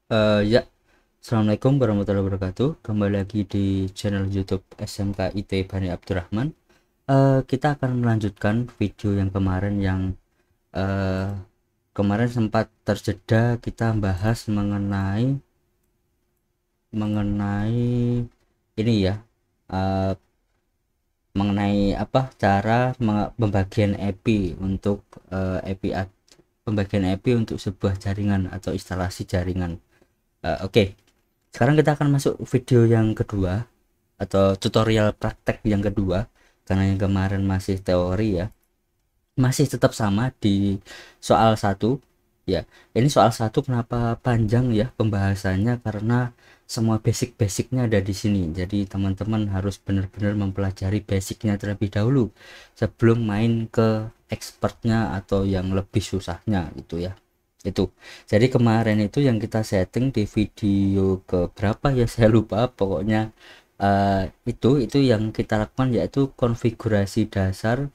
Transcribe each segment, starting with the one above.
Ya, Assalamualaikum warahmatullahi wabarakatuh. Kembali lagi di channel YouTube SMK IT Bani Abdurrahman. Kita akan melanjutkan video yang eh, kemarin sempat terjeda. Kita bahas mengenai ini ya, eh, mengenai apa cara pembagian IP untuk pembagian IP untuk sebuah jaringan atau instalasi jaringan. Oke. Sekarang kita akan masuk video yang kedua atau tutorial praktek yang kedua, karena yang kemarin masih teori ya. Masih tetap sama di soal satu ya. Ini soal satu kenapa panjang ya pembahasannya, karena semua basic-basicnya ada di sini. Jadi teman-teman harus benar-benar mempelajari basicnya terlebih dahulu sebelum main ke expertnya atau yang lebih susahnya gitu ya. Itu jadi kemarin itu yang kita setting di video ke berapa ya, saya lupa pokoknya. Itu yang kita lakukan yaitu konfigurasi dasar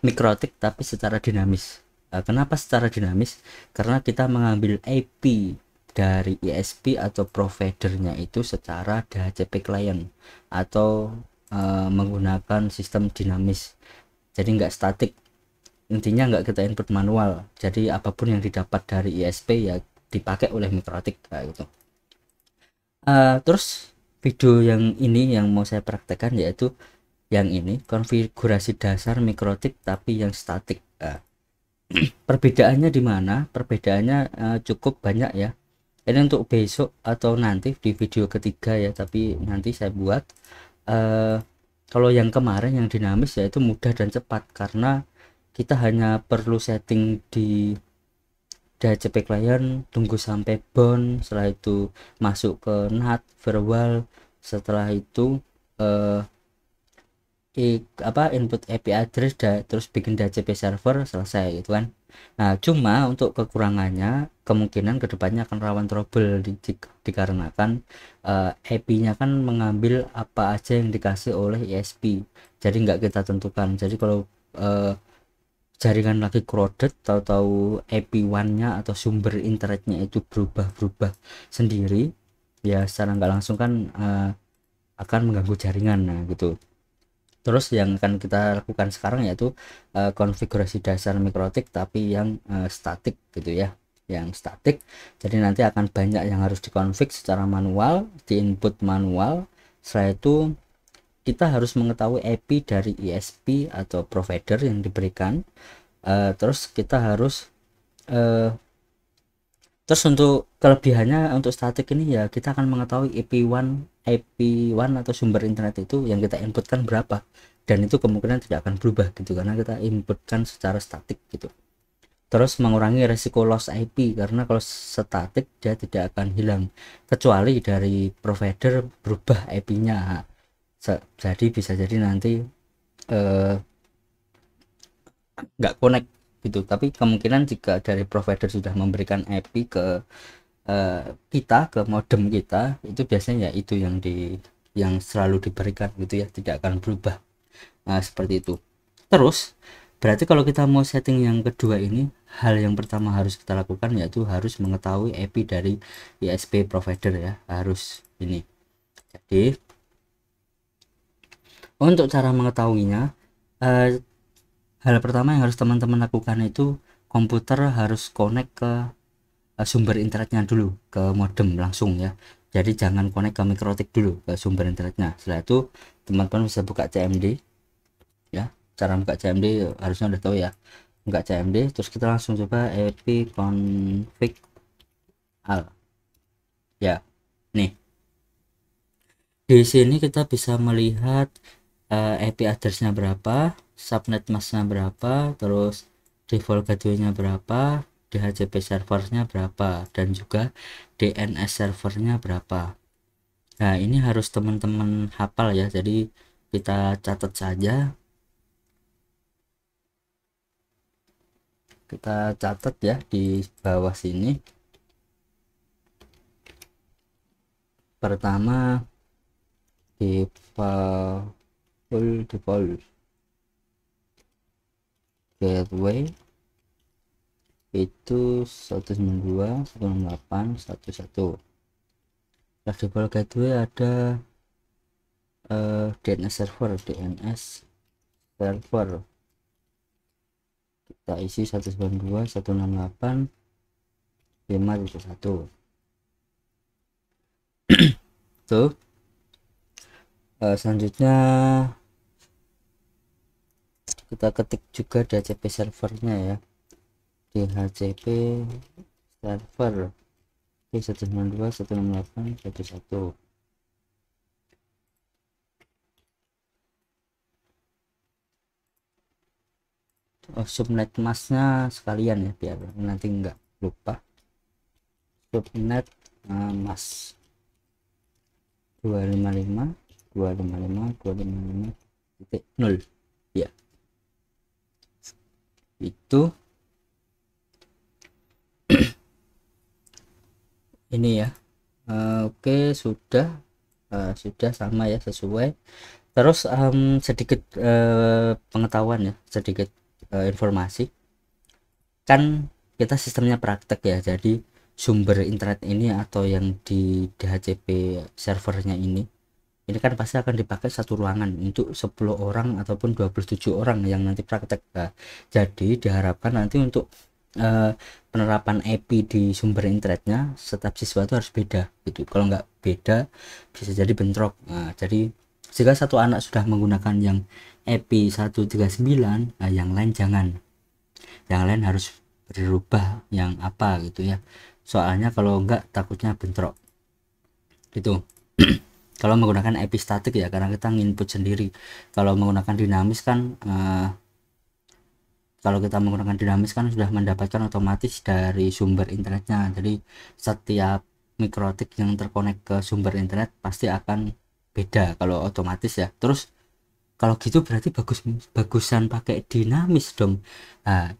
mikrotik tapi secara dinamis. Kenapa secara dinamis? Karena kita mengambil IP dari ISP atau providernya itu secara DHCP client atau menggunakan sistem dinamis, jadi nggak statik. Intinya nggak kita input manual, jadi apapun yang didapat dari ISP ya dipakai oleh mikrotik kayak gitu. Terus video yang ini yang mau saya praktekkan yaitu yang ini, konfigurasi dasar mikrotik tapi yang statik. Perbedaannya di mana? Perbedaannya cukup banyak ya. Ini untuk besok atau nanti di video ketiga ya, tapi nanti saya buat. eh, Kalau yang kemarin yang dinamis yaitu mudah dan cepat, karena kita hanya perlu setting di DHCP client, tunggu sampai bound, setelah itu masuk ke NAT firewall, setelah itu eh, input IP address terus bikin DHCP server, selesai gitu kan. Nah, cuma untuk kekurangannya kemungkinan kedepannya akan rawan trouble dikarenakan IP-nya kan mengambil apa aja yang dikasih oleh ISP, jadi nggak kita tentukan. Jadi kalau eh, jaringan lagi crowded, tahu-tahu IP1-nya atau sumber internetnya itu berubah-berubah sendiri, ya secara nggak langsung kan akan mengganggu jaringan. Nah gitu. Terus yang akan kita lakukan sekarang yaitu konfigurasi dasar mikrotik tapi yang statik gitu ya, yang statik. Jadi nanti akan banyak yang harus dikonfig secara manual, di input manual. Setelah itu kita harus mengetahui IP dari ISP atau provider yang diberikan. Terus kita harus eh, terus untuk kelebihannya untuk statik ini ya, kita akan mengetahui IP1 atau sumber internet itu yang kita inputkan berapa, dan itu kemungkinan tidak akan berubah gitu karena kita inputkan secara statik gitu. Terus mengurangi resiko loss IP, karena kalau statik dia tidak akan hilang kecuali dari provider berubah IP-nya. Jadi bisa jadi nanti eh, nggak connect gitu, tapi kemungkinan jika dari provider sudah memberikan IP ke kita, ke modem kita, itu biasanya ya itu yang selalu diberikan gitu ya, tidak akan berubah. Nah, seperti itu. Terus berarti kalau kita mau setting yang kedua ini, hal yang pertama harus kita lakukan yaitu harus mengetahui IP dari ISP provider ya, harus ini. Jadi untuk cara mengetahuinya, eh, hal pertama yang harus teman-teman lakukan itu komputer harus connect ke sumber internetnya dulu, ke modem langsung ya. Jadi jangan connect ke mikrotik dulu, ke sumber internetnya. Setelah itu teman-teman bisa buka CMD ya. Cara buka CMD harusnya udah tahu ya. Buka CMD terus kita langsung coba epconfig al ya. Nih, di sini kita bisa melihat IP addressnya berapa, subnet masknya berapa, terus default gateway-nya berapa, DHCP servernya berapa, dan juga DNS servernya berapa. Nah, ini harus teman-teman hafal ya. Jadi kita catat saja. Kita catat ya di bawah sini. Pertama default default gateway itu 192.168.1.1. Flexible gateway ada DNS server kita isi 192.168.5.1 tuh. Selanjutnya kita ketik juga DHCP servernya ya, DHCP server 192.168.1.1. Subnet masnya sekalian ya biar nanti nggak lupa. Subnet mas 255.255.255.0 ya, itu ini ya. Oke, sudah sama ya, sesuai. Terus sedikit pengetahuan ya, sedikit informasi. Kan kita sistemnya praktek ya, jadi sumber internet ini atau yang di DHCP servernya ini kan pasti akan dipakai satu ruangan untuk 10 orang ataupun 27 orang yang nanti praktek. Nah, jadi diharapkan nanti untuk penerapan IP di sumber internetnya setiap siswa itu harus beda gitu. Kalau nggak beda bisa jadi bentrok. Nah, jadi jika satu anak sudah menggunakan yang IP 139, nah yang lain jangan, yang lain harus berubah yang apa gitu ya, soalnya kalau enggak takutnya bentrok gitu. Kalau menggunakan IP statik ya, karena kita nginput sendiri. Kalau menggunakan dinamis kan sudah mendapatkan otomatis dari sumber internetnya, jadi setiap mikrotik yang terkonek ke sumber internet pasti akan beda kalau otomatis ya. Terus kalau gitu berarti bagusan pakai dinamis dong. Nah,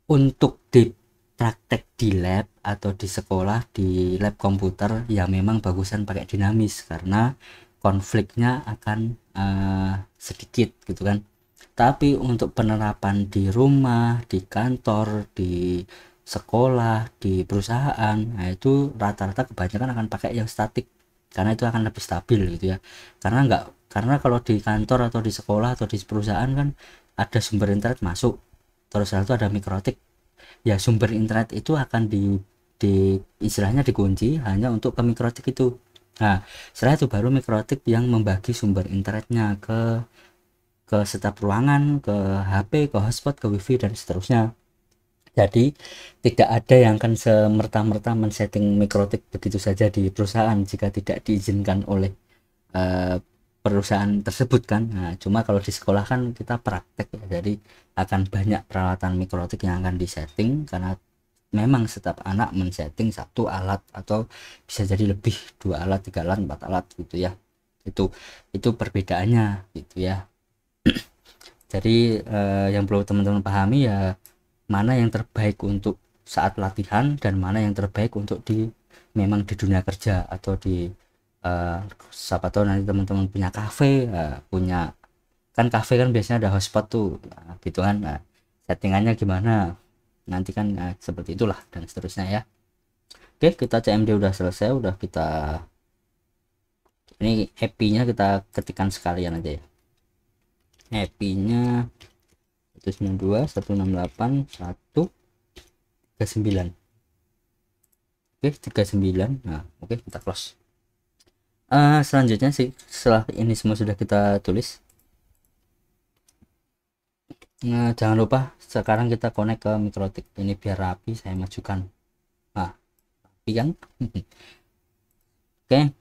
untuk di praktek di lab atau di sekolah, di lab komputer ya memang bagusan pakai dinamis karena konfliknya akan sedikit gitu kan. Tapi untuk penerapan di rumah, di kantor, di sekolah, di perusahaan, nah itu rata-rata kebanyakan akan pakai yang statik karena itu akan lebih stabil gitu ya. Karena kalau di kantor atau di sekolah atau di perusahaan kan ada sumber internet masuk, terus itu ada mikrotik ya, sumber internet itu akan di istilahnya dikunci hanya untuk ke mikrotik itu. Nah, setelah itu baru mikrotik yang membagi sumber internetnya ke setiap ruangan, ke HP, ke hotspot, ke wifi dan seterusnya. Jadi tidak ada yang akan semerta-merta men-setting mikrotik begitu saja di perusahaan jika tidak diizinkan oleh perusahaan tersebut kan. Nah, cuma kalau di sekolah kan kita praktek ya, jadi akan banyak peralatan mikrotik yang akan disetting karena memang setiap anak men-setting satu alat atau bisa jadi lebih, 2 alat, 3 alat, 4 alat gitu ya. Itu perbedaannya gitu ya. Jadi yang perlu teman-teman pahami ya, mana yang terbaik untuk saat latihan dan mana yang terbaik untuk memang di dunia kerja atau di siapa tahu nanti teman-teman punya kafe, punya kan kafe kan biasanya ada hotspot tuh, gitu kan. Settingannya gimana nanti kan seperti itulah dan seterusnya ya. Oke, kita CMD udah selesai, udah kita ini IP-nya kita ketikkan sekalian aja ya. IP-nya 192.168.1.39. Oke, 39. Nah, oke, kita close. Selanjutnya sih, setelah ini semua sudah kita tulis, nah, jangan lupa sekarang kita connect ke mikrotik ini biar rapi, saya majukan. Nah, rapi kan? Oke.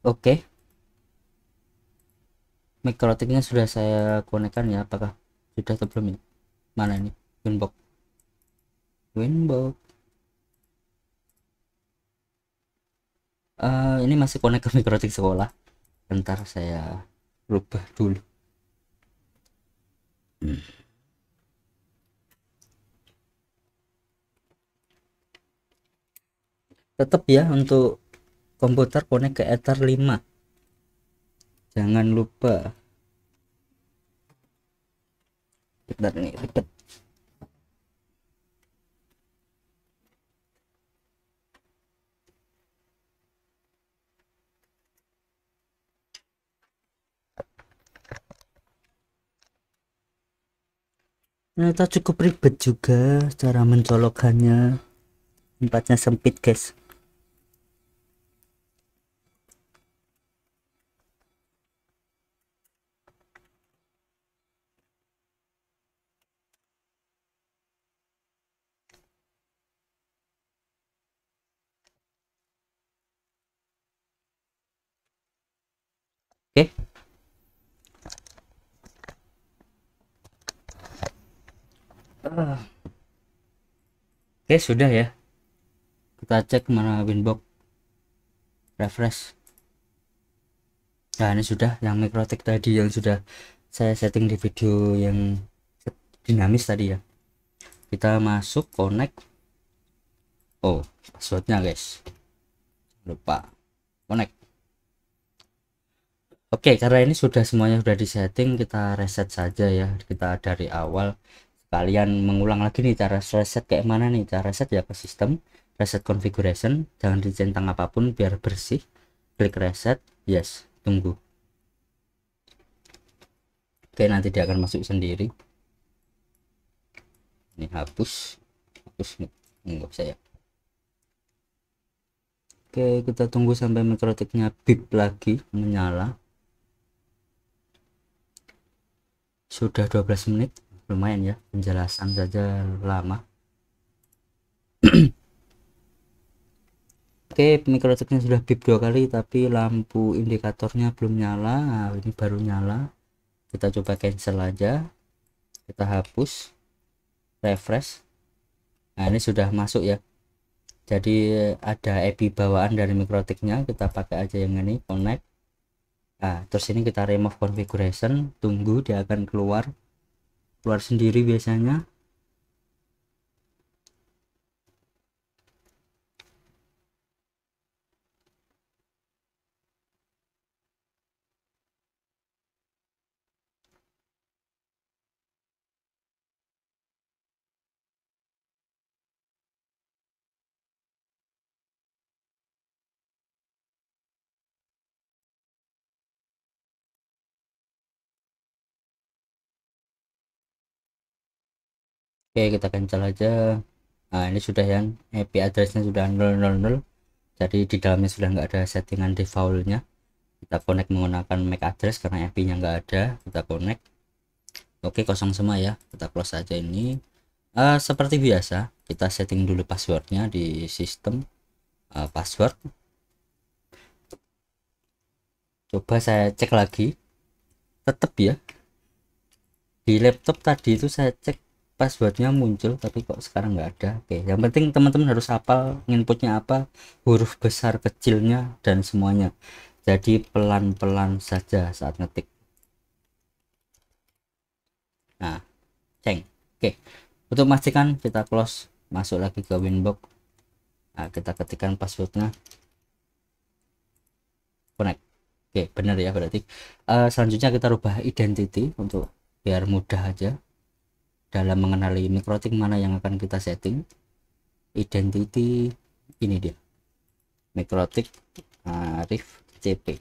Oke, mikrotiknya sudah saya konekkan ya, apakah sudah atau belum ya? Mana ini winbox Ini masih connect ke mikrotik sekolah, bentar saya rubah dulu. Tetap ya, untuk komputer connect ke Ether 5, jangan lupa. Bentar, ini ribet. Ternyata cukup ribet juga cara mencolokannya, tempatnya sempit guys. Oke. Oke, sudah ya, kita cek mana Winbox, refresh. Nah, ini sudah yang mikrotik tadi yang sudah saya setting di video yang dinamis tadi ya. Kita masuk, connect. Oh, passwordnya guys, lupa connect. Oke, karena ini sudah semuanya sudah disetting, kita reset saja ya. Kita dari awal kalian mengulang lagi nih cara reset kayak mana nih. Cara reset ya ke sistem, reset configuration, jangan dicentang apapun biar bersih. Klik reset, yes, tunggu. Oke, nanti dia akan masuk sendiri. Ini hapus nih, enggak usah ya. Oke, kita tunggu sampai mikrotiknya bip lagi menyala. Sudah 12 menit, lumayan ya, penjelasan saja lama. Oke, mikrotiknya sudah bip 2 kali tapi lampu indikatornya belum nyala. Nah, ini baru nyala. Kita coba cancel aja, kita hapus, refresh. Nah, ini sudah masuk ya, jadi ada API bawaan dari mikrotiknya, kita pakai aja yang ini, connect. Nah, terus ini kita remove configuration, tunggu dia akan keluar sendiri biasanya. Oke, kita cancel aja. Nah, ini sudah yang IP addressnya sudah 000, jadi di dalamnya sudah nggak ada settingan defaultnya. Kita connect menggunakan MAC address karena IP nya nggak ada, kita connect. Oke, kosong semua ya, kita close aja ini. Seperti biasa, kita setting dulu passwordnya di sistem. Password, coba saya cek lagi, tetap ya, di laptop tadi itu saya cek passwordnya muncul tapi kok sekarang nggak ada. Oke, yang penting teman-teman harus hafal inputnya apa, huruf besar kecilnya dan semuanya, jadi pelan-pelan saja saat ngetik. Nah, ceng. Oke, untuk memastikan kita close, masuk lagi ke Winbox. Nah, kita ketikkan passwordnya, connect. Oke, benar ya berarti. Selanjutnya kita rubah identity untuk biar mudah aja dalam mengenali mikrotik mana yang akan kita setting. Identity ini dia, mikrotik Arif CP.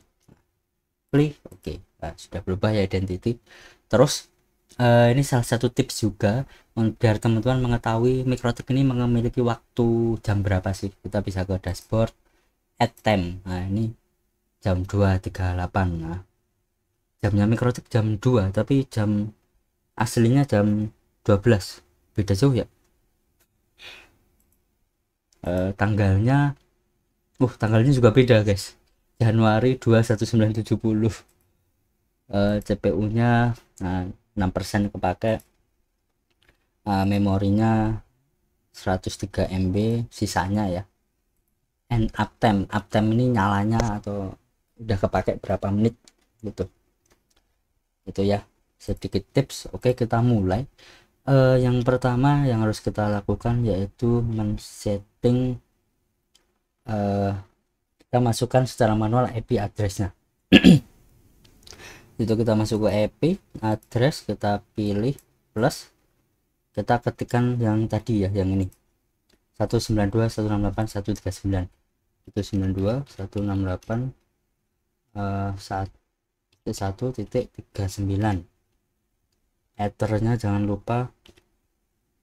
Klik oke. Nah, sudah berubah ya identity. Terus ini salah satu tips juga biar teman-teman mengetahui mikrotik ini memiliki waktu jam berapa sih. Kita bisa ke dashboard, add time. Nah, ini jam 2.38. Nah, jamnya mikrotik jam 2 tapi jam aslinya jam 12, beda jauh ya. Tanggalnya tanggalnya juga beda guys, Januari 21970. CPU nya 6% kepake, memorinya 103 MB sisanya ya, and uptime ini nyalanya atau udah kepake berapa menit gitu. Itu ya sedikit tips. Oke, kita mulai. Yang pertama yang harus kita lakukan yaitu men-setting, kita masukkan secara manual IP addressnya. Itu kita masuk ke IP address, kita pilih plus, kita ketikkan yang tadi ya, yang ini 192.168.139, itu 192.168 1.1.39. ethernya jangan lupa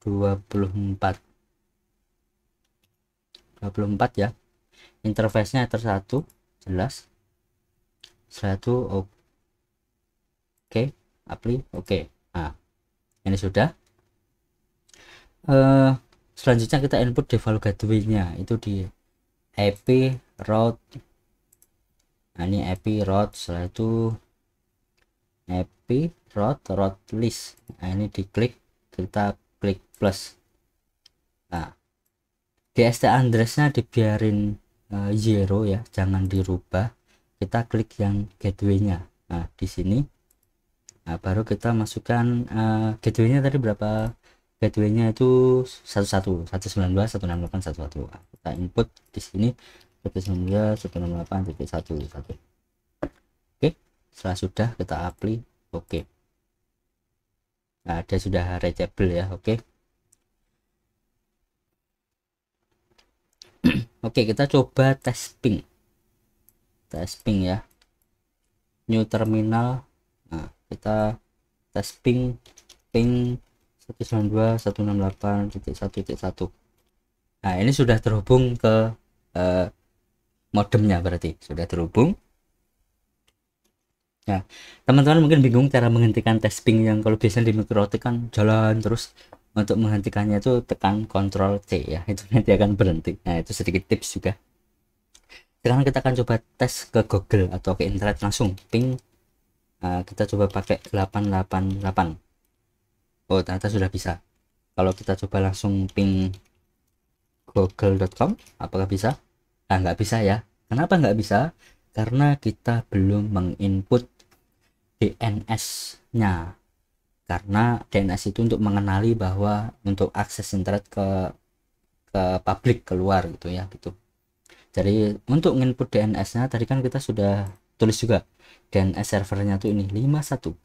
24 ya. Interface-nya ether 1 jelas. Setelah itu oke, apply oke. Nah, ini sudah. Selanjutnya kita input default gateway-nya itu di IP route. Nah, ini IP route, setelah itu IP route list. Nah, ini diklik, kita klik plus. Nah, DST address-nya dibiarin 0 ya, jangan dirubah. Kita klik yang gateway-nya. Nah, di sini baru kita masukkan gateway-nya tadi berapa. Gateway-nya itu 192.168.111. Kita input di sini 192.168.111. Oke, setelah sudah kita apply oke. Nah, dia sudah reachable ya. Oke. Oke, kita coba tes ping ya, new terminal. Nah, kita tes ping 192.168.1.1. Nah, ini sudah terhubung ke modemnya, berarti sudah terhubung. Nah, teman-teman mungkin bingung cara menghentikan tes ping yang kalau biasanya di mikrotik kan jalan terus. Untuk menghentikannya itu tekan Ctrl C ya, itu nanti akan berhenti. Nah, itu sedikit tips juga. Sekarang kita akan coba tes ke Google atau ke internet langsung ping. Kita coba pakai 888. Oh, ternyata sudah bisa. Kalau kita coba langsung ping google.com, apakah bisa? Nggak bisa ya. Kenapa nggak bisa? Karena kita belum menginput DNS-nya. Karena DNS itu untuk mengenali bahwa untuk akses internet ke publik keluar gitu ya, gitu. Jadi untuk input DNS-nya tadi kan kita sudah tulis juga DNS servernya tuh ini 51.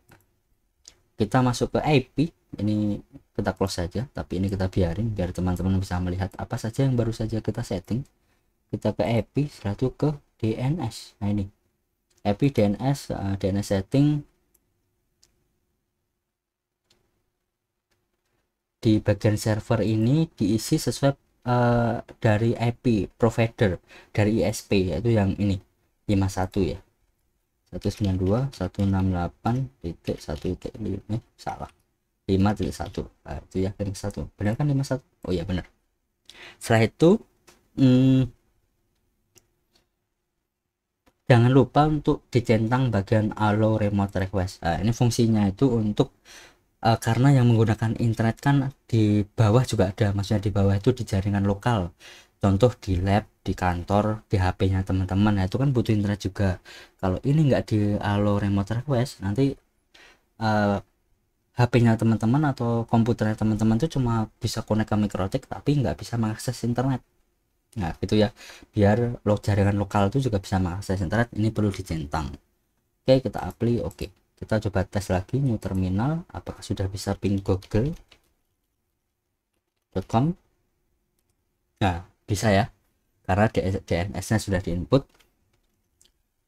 Kita masuk ke IP, ini kita close saja, tapi ini kita biarin biar teman-teman bisa melihat apa saja yang baru saja kita setting. Kita ke IP, setelah itu ke DNS. Nah, ini IP DNS, DNS setting. Di bagian server ini diisi sesuai dari IP provider dari ISP, yaitu yang ini 51 ya, 192.168.1.5. salah 5.1. Itu ya, yang 1 benar kan, 51. Oh ya, benar. Setelah itu jangan lupa untuk dicentang bagian allow remote request. Ini fungsinya itu untuk karena yang menggunakan internet kan di bawah juga ada, maksudnya di bawah itu di jaringan lokal, contoh di lab, di kantor, di HP-nya teman-teman. Nah, itu kan butuh internet juga. Kalau ini nggak di allow remote request, nanti HP-nya teman-teman atau komputernya teman-teman itu cuma bisa connect ke mikrotik tapi nggak bisa mengakses internet. Nah, gitu ya, biar jaringan lokal itu juga bisa mengakses internet, ini perlu dicentang. Oke, kita apply oke. Kita coba tes lagi new terminal, apakah sudah bisa ping google.com. Nah, bisa ya, karena DNS-nya sudah diinput.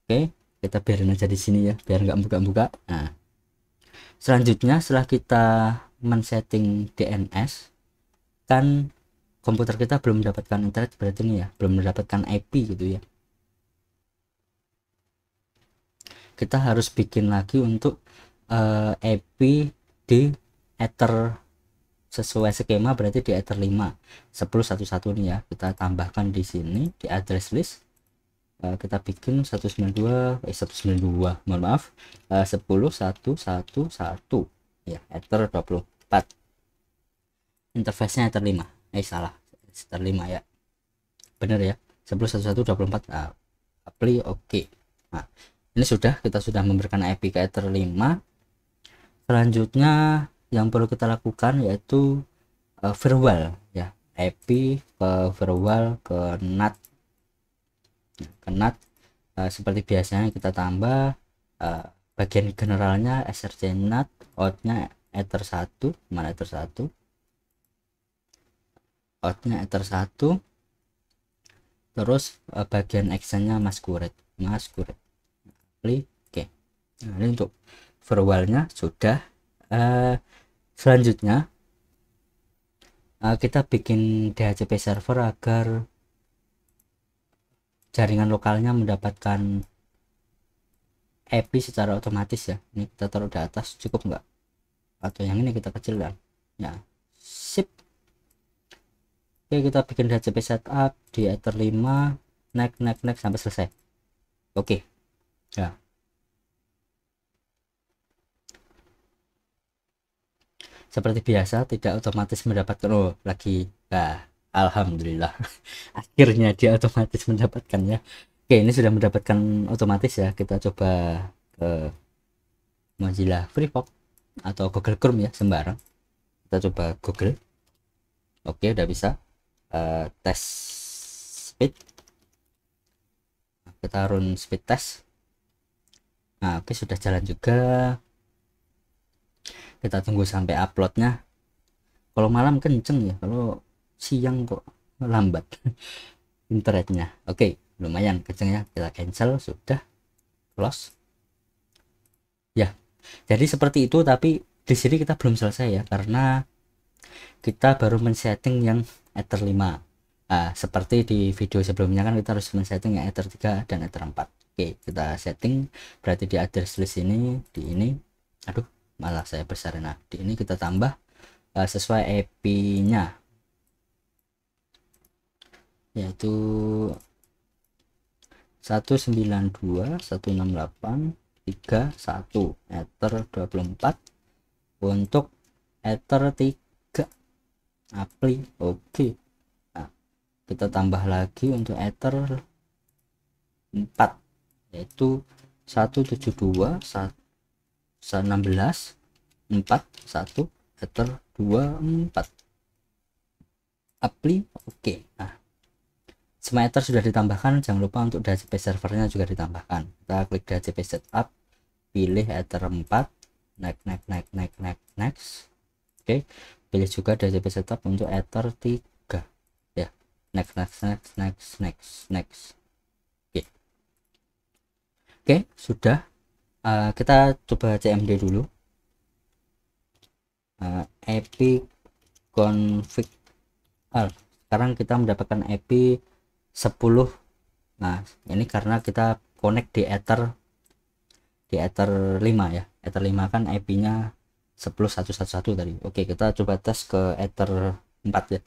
Oke, kita biarin aja di sini ya, biar nggak buka-buka. Nah, selanjutnya setelah kita men-setting DNS, kan komputer kita belum mendapatkan internet, berarti ini ya, belum mendapatkan IP gitu ya. Kita harus bikin lagi untuk IP di ether sesuai skema, berarti di ether 5 10.11 nih ya, kita tambahkan di sini di address list. Kita bikin 192 mohon maaf, 10.1.1.1 ya, ether 24. Interface nya ether 5, salah, ether 5 ya, bener ya. 10.11.24. Nah, apply oke. Nah, ini kita sudah memberikan IP ke Ether 5. Selanjutnya yang perlu kita lakukan yaitu firewall ya, IP ke firewall ke NAT. Seperti biasanya kita tambah bagian generalnya src NAT, outnya Ether 1, mana Ether 1, outnya Ether 1, terus bagian actionnya masquerade. Oke. Nah, ini untuk firewallnya sudah. Selanjutnya kita bikin DHCP server agar jaringan lokalnya mendapatkan IP secara otomatis ya. Ini kita taruh di atas, cukup enggak? Atau yang ini kita kecilkan ya, sip. Oke, kita bikin DHCP setup di Ether 5, next sampai selesai. Oke ya, seperti biasa tidak otomatis mendapatkan lagi. Nah, alhamdulillah akhirnya dia otomatis mendapatkannya. Oke, ini sudah mendapatkan otomatis ya. Kita coba ke Mozilla Firefox atau Google Chrome ya, sembarang kita coba Google. Oke, udah bisa. Tes speed, kita run speed test. Nah, oke, sudah jalan juga. Kita tunggu sampai uploadnya. Kalau malam kenceng ya, kalau siang kok lambat internetnya. Oke, lumayan kenceng ya. Kita cancel, sudah close ya. Jadi seperti itu, tapi di sini kita belum selesai ya, karena kita baru men-setting yang Ether 5. Nah, seperti di video sebelumnya kan kita harus men-setting yang Ether 3 dan Ether 4. Oke, kita setting berarti di address list ini, di ini. Aduh, malah saya besarin. Nah, di ini kita tambah sesuai IP nya, yaitu 192.168.3.1 Ether 24 untuk Ether 3 apply. Oke. Nah, kita tambah lagi untuk Ether 4 yaitu 172.116.4.1 Ether 24 apply. Oke. Nah, semua Ether sudah ditambahkan. Jangan lupa untuk DHCP servernya juga ditambahkan. Kita klik DHCP setup, pilih Ether 4, next. Oke, pilih juga DHCP setup untuk Ether 3 ya, next. Oke, sudah. Kita coba CMD dulu. IP config. Sekarang kita mendapatkan IP 10. Nah, ini karena kita connect di Ether 5 ya. Ether 5 kan IP nya 10.111 tadi. Oke, kita coba tes ke Ether 4 ya.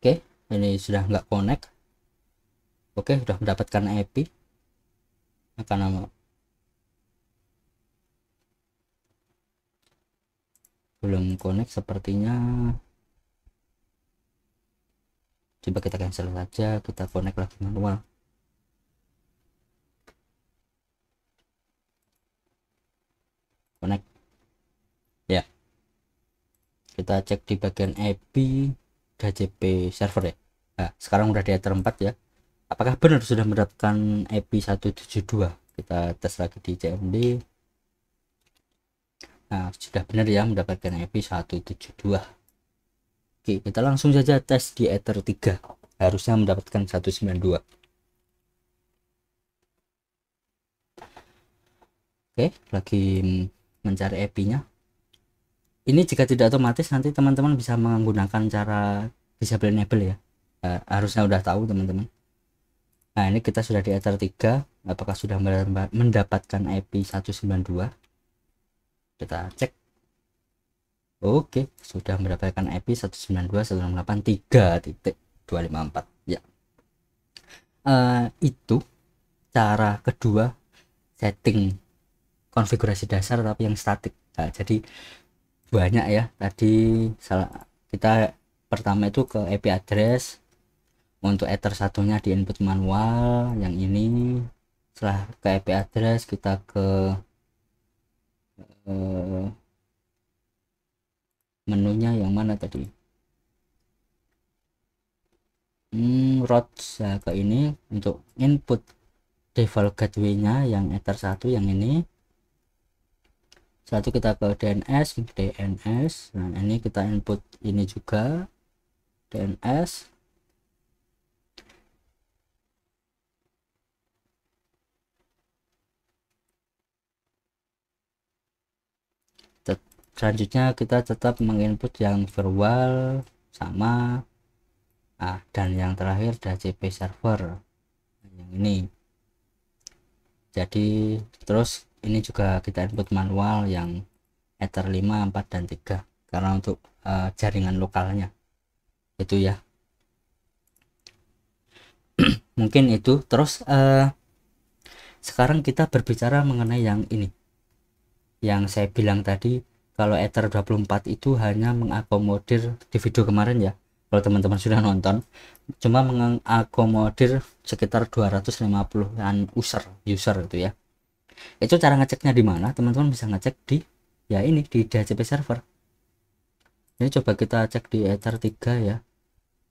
Oke, ini sudah nggak connect. Oke, sudah mendapatkan IP. Karena belum connect sepertinya. Coba kita cancel saja, kita connect lagi manual. Connect ya, kita cek di bagian IP DHCP server ya. Nah, sekarang udah di Ether 4 ya. Apakah benar sudah mendapatkan IP 172? Kita tes lagi di CMD. Nah, sudah benar ya, mendapatkan IP 172. Oke, kita langsung saja tes di Ether 3. Harusnya mendapatkan 192. Oke, lagi mencari IP nya. Ini jika tidak otomatis nanti teman-teman bisa menggunakan cara disable enable ya. Harusnya udah tahu teman-teman. Nah, ini kita sudah di Ether 3. Apakah sudah mendapatkan IP 192? Kita cek. Oke, sudah mendapatkan IP 192.168.3.254 ya. Itu cara kedua setting konfigurasi dasar tapi yang statik. Nah, jadi banyak ya tadi kita pertama itu ke IP address, untuk ether satunya di input manual yang ini. Setelah ke IP address kita ke menunya yang mana tadi, routes ya, ke ini untuk input default gateway nya yang ether 1 yang ini. Satu kita ke DNS. Nah ini kita input ini juga DNS. Selanjutnya kita tetap menginput yang firewall sama, dan yang terakhir DHCP server yang ini. Jadi terus ini juga kita input manual yang ether 5, 4, dan 3 karena untuk jaringan lokalnya itu ya. Mungkin itu. Terus sekarang kita berbicara mengenai yang ini yang saya bilang tadi, kalau ether 24 itu hanya mengakomodir di video kemarin ya, kalau teman-teman sudah nonton, cuma mengakomodir sekitar 250-an user itu ya. Itu cara ngeceknya di mana? Teman-teman bisa ngecek di ya ini di DHCP server. Ini coba kita cek di ether 3 ya,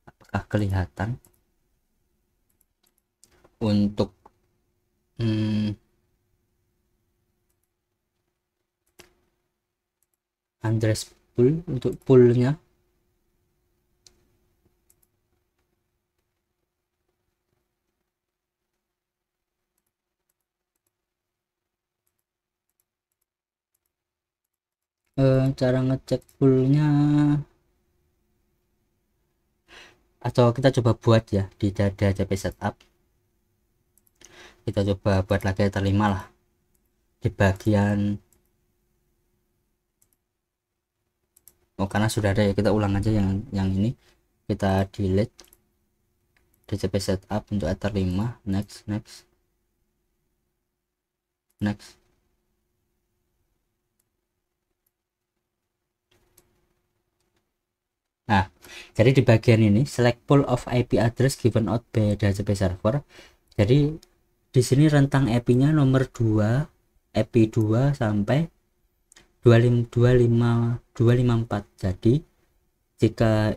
apakah kelihatan untuk address pool, untuk poolnya. Cara ngecek poolnya, atau kita coba buat ya di DHCP setup, kita coba buat lagi ether 5 lah di bagian karena sudah ada ya, kita ulang aja yang ini, kita delete DHCP setup untuk ether 5. Next. Nah, jadi di bagian ini select pool of IP address given out by DHCP server. Jadi di sini rentang IP-nya nomor 2, IP 2 sampai 254. Jadi jika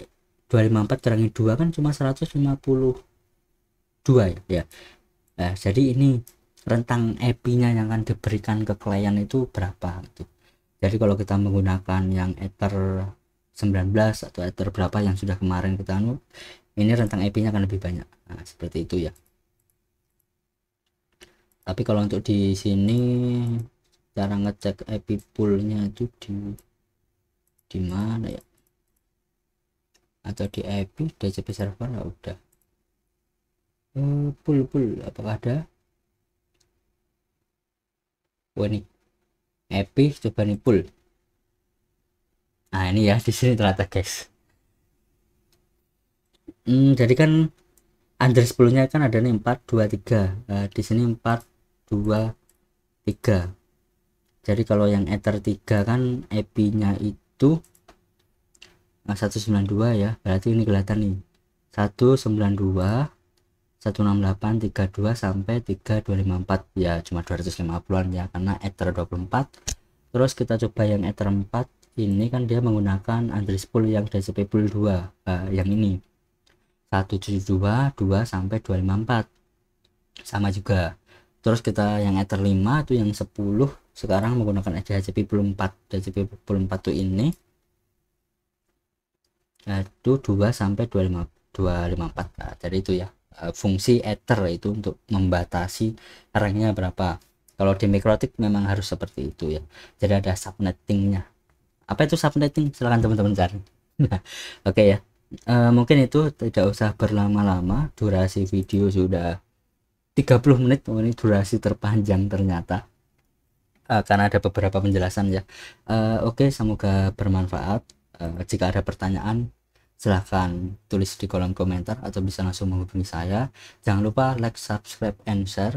254 kurangi 2 kan cuma 152 ya. Nah, jadi ini rentang IP-nya yang akan diberikan ke klien itu berapa gitu. Jadi kalau kita menggunakan yang ether 19 atau ether berapa yang sudah kemarin kita ini rentang IP-nya akan lebih banyak. Nah, seperti itu ya. Tapi kalau untuk di sini cara ngecek IP poolnya itu di mana ya, atau di IP DHCP server ya udah. Pool apakah ada? Ini IP, coba nih pool. Nah ini ya di sini ternyata guys. Jadi kan address poolnya kan ada nih 423. Di sini 423. Jadi kalau yang ether 3 kan IP-nya itu 192 ya, berarti ini kelihatan nih 192 16832 sampai 3254 ya, cuma 250-an ya karena ether 24. Terus kita coba yang ether 4 ini kan dia menggunakan address pool yang DHCP pool 2, yang ini 172 2 sampai 254 sama juga. Terus kita yang ether 5 itu yang 10 sekarang menggunakan DHCP pool 4. DHCP pool 4 tuh ini itu 2 sampai 254. Nah, jadi itu ya fungsi ether itu untuk membatasi ranknya berapa. Kalau di mikrotik memang harus seperti itu ya, jadi ada subnettingnya. Apa itu subnetting? Silahkan teman-teman cari. Oke ya, mungkin itu tidak usah berlama-lama, durasi video sudah 30 menit. Ini durasi terpanjang ternyata, karena ada beberapa penjelasan ya. Oke, semoga bermanfaat. Jika ada pertanyaan silahkan tulis di kolom komentar atau bisa langsung menghubungi saya. Jangan lupa like, subscribe, and share.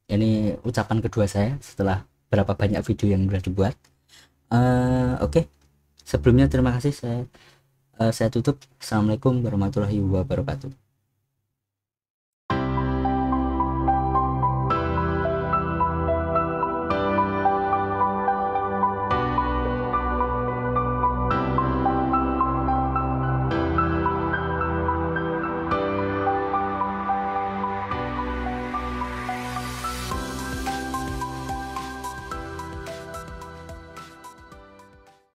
Ini ucapan kedua saya setelah berapa banyak video yang sudah dibuat. Oke. Sebelumnya terima kasih, saya Saya tutup. Assalamualaikum warahmatullahi wabarakatuh.